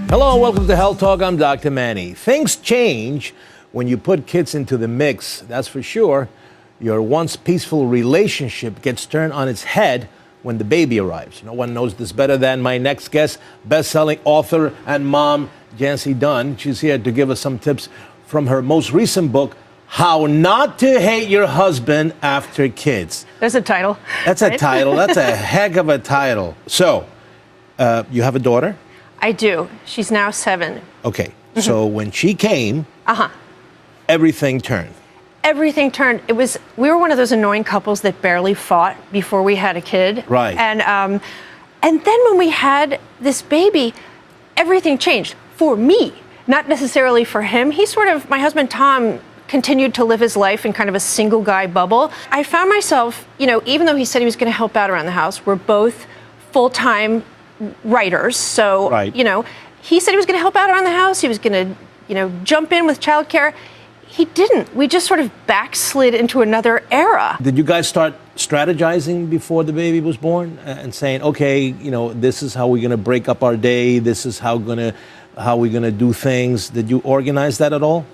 Hello, welcome to Health Talk. I'm Dr. Manny. Things change when you put kids into the mix, that's for sure. Your once peaceful relationship gets turned on its head when the baby arrives. No one knows this better than my next guest, best-selling author and mom, Jancee Dunn. She's here to give us some tips from her most recent book, How Not to Hate Your Husband After Kids. There's a title. That's a title. That's a heck of a title. So, you have a daughter? I do. She's now 7. Okay. So when she came, everything turned. Everything turned. We were one of those annoying couples that barely fought before we had a kid. Right. And then when we had this baby, everything changed for me, not necessarily for him. My husband Tom continued to live his life in kind of a single guy bubble. I found myself, even though he said he was going to help out around the house, we're both full-time writers. So, he said he was going to help out around the house. He was going to, jump in with childcare. He didn't. We just sort of backslid into another era. Did you guys start strategizing before the baby was born and saying, okay, this is how we're going to break up our day. This is how we're going to do things. Did you organize that at all?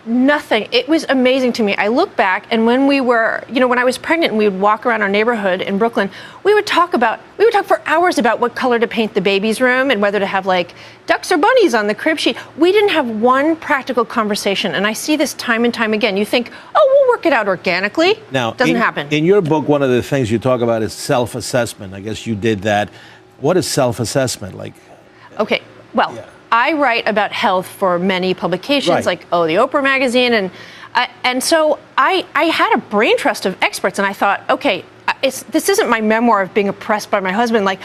Nothing. It was amazing to me. I look back, and when we were, when I was pregnant and we would walk around our neighborhood in Brooklyn, we would talk for hours about what color to paint the baby's room and whether to have like ducks or bunnies on the crib sheet. We didn't have one practical conversation, and I see this time and time again. You think, oh, we'll work it out organically. Now, doesn't happen. In your book, one of the things you talk about is self-assessment. I guess you did that. What is self-assessment like? Okay, well. Yeah. I write about health for many publications, like the Oprah magazine, and so I had a brain trust of experts, and I thought, okay, this isn't my memoir of being oppressed by my husband. Like,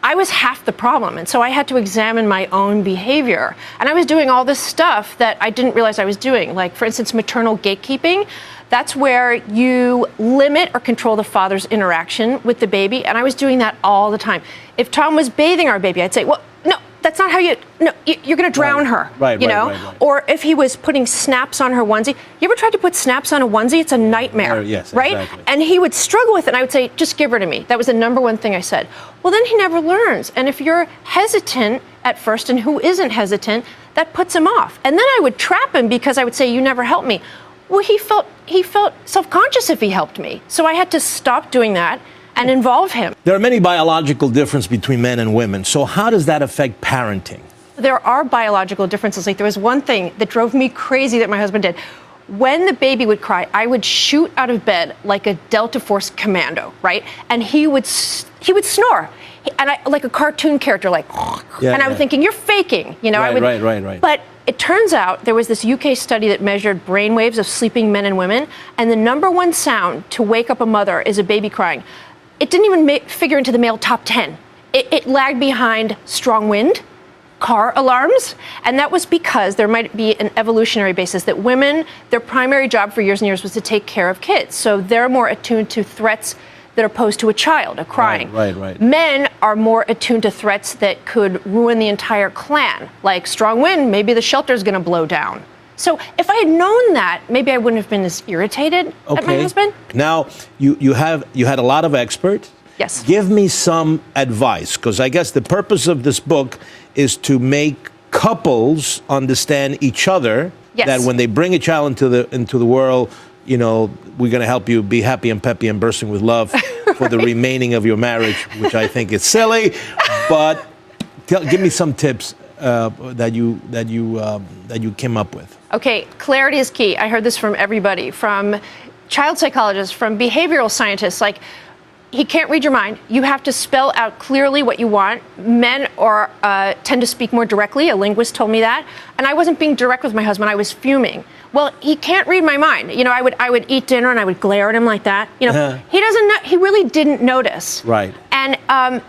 I was half the problem, and so I had to examine my own behavior, and I was doing all this stuff that I didn't realize I was doing, like, for instance, maternal gatekeeping. That's where you limit or control the father's interaction with the baby, and I was doing that all the time. If Tom was bathing our baby, I'd say, well, no, that's not how you're going to drown her, Right. Or if he was putting snaps on her onesie, you ever tried to put snaps on a onesie? It's a nightmare, yes, right? Exactly. And he would struggle with it, and I would say, just give her to me. That was the number one thing I said. Well, then he never learns, and if you're hesitant at first, and who isn't hesitant, that puts him off. And then I would trap him because I would say, you never helped me. Well, he felt self-conscious if he helped me, so I had to stop doing that and involve him. There are many biological differences between men and women. So how does that affect parenting? There are biological differences. Like, there was one thing that drove me crazy that my husband did. When the baby would cry, I would shoot out of bed like a Delta Force commando, right? And he would snore. And like a cartoon character, like, and I was thinking, you're faking, Right. But it turns out there was this UK study that measured brain waves of sleeping men and women, and the number one sound to wake up a mother is a baby crying. It didn't even figure into the male top 10. It lagged behind strong wind, car alarms, and that was because there might be an evolutionary basis that women, their primary job for years and years was to take care of kids. So they're more attuned to threats that are posed to a child, a crying. Right. Men are more attuned to threats that could ruin the entire clan, like strong wind, maybe the shelter's going to blow down. So if I had known that, maybe I wouldn't have been as irritated at my husband. Now, you had a lot of experts. Yes. Give me some advice, because I guess the purpose of this book is to make couples understand each other. Yes. That when they bring a child into the world, we're going to help you be happy and peppy and bursting with love for the remaining of your marriage, which I think is silly. But give me some tips that you came up with. Okay, clarity is key. I heard this from everybody, from child psychologists, from behavioral scientists. Like, he can't read your mind. You have to spell out clearly what you want. Men tend to speak more directly. A linguist told me that. And I wasn't being direct with my husband. I was fuming. Well, he can't read my mind. I would eat dinner and I would glare at him like that. He doesn't know. He really didn't notice. Right. And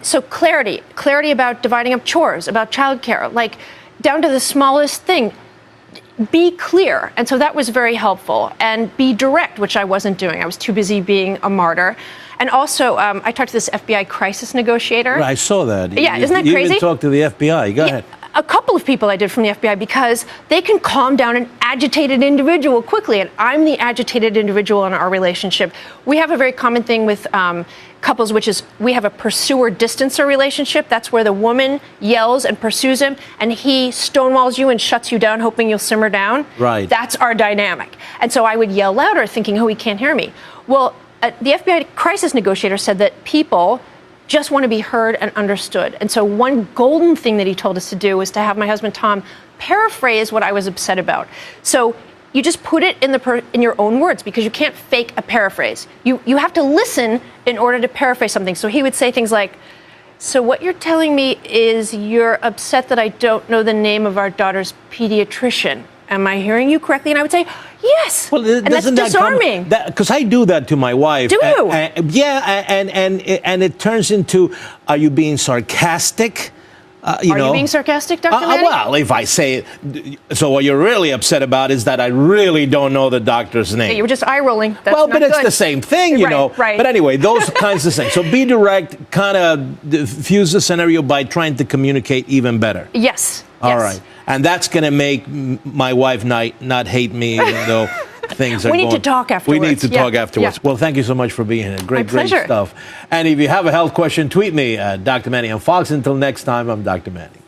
so clarity about dividing up chores, about childcare, like down to the smallest thing. Be clear. And so that was very helpful. And be direct, which I wasn't doing. I was too busy being a martyr. And also, I talked to this FBI crisis negotiator. Right, I saw that. Yeah, isn't that crazy? You even talked to the FBI. Go ahead. A couple of people I did from the FBI, because they can calm down an agitated individual quickly, and I'm the agitated individual in our relationship. We have a very common thing with couples, which is we have a pursuer-distancer relationship. That's where the woman yells and pursues him, and he stonewalls you and shuts you down, hoping you'll simmer down. Right. That's our dynamic. And so I would yell louder, thinking, oh, he can't hear me. Well, the FBI crisis negotiator said that people just want to be heard and understood. And so one golden thing that he told us to do was to have my husband, Tom, paraphrase what I was upset about. So you just put it in your own words, because you can't fake a paraphrase. You have to listen in order to paraphrase something. So he would say things like, so what you're telling me is you're upset that I don't know the name of our daughter's pediatrician. Am I hearing you correctly? And I would say, yes. Well, and that's disarming. Because I do that to my wife. Do you? Yeah, and it turns into, are you being sarcastic? You being sarcastic, Dr. Manny? Well, if I say it, so what you're really upset about is that I really don't know the doctor's name. Yeah, you were just eye rolling. That's well, not but it's good. the same thing, you know. Right. But anyway, those kinds of things. So be direct, kind of diffuse the scenario by trying to communicate even better. Yes. All right. And that's going to make my wife not hate me, even though things are We need to talk afterwards. We need to talk afterwards. Yeah. Well, thank you so much for being here. Great My pleasure. stuff. And if you have a health question, tweet me at Dr. Manny on Fox. Until next time, I'm Dr. Manny.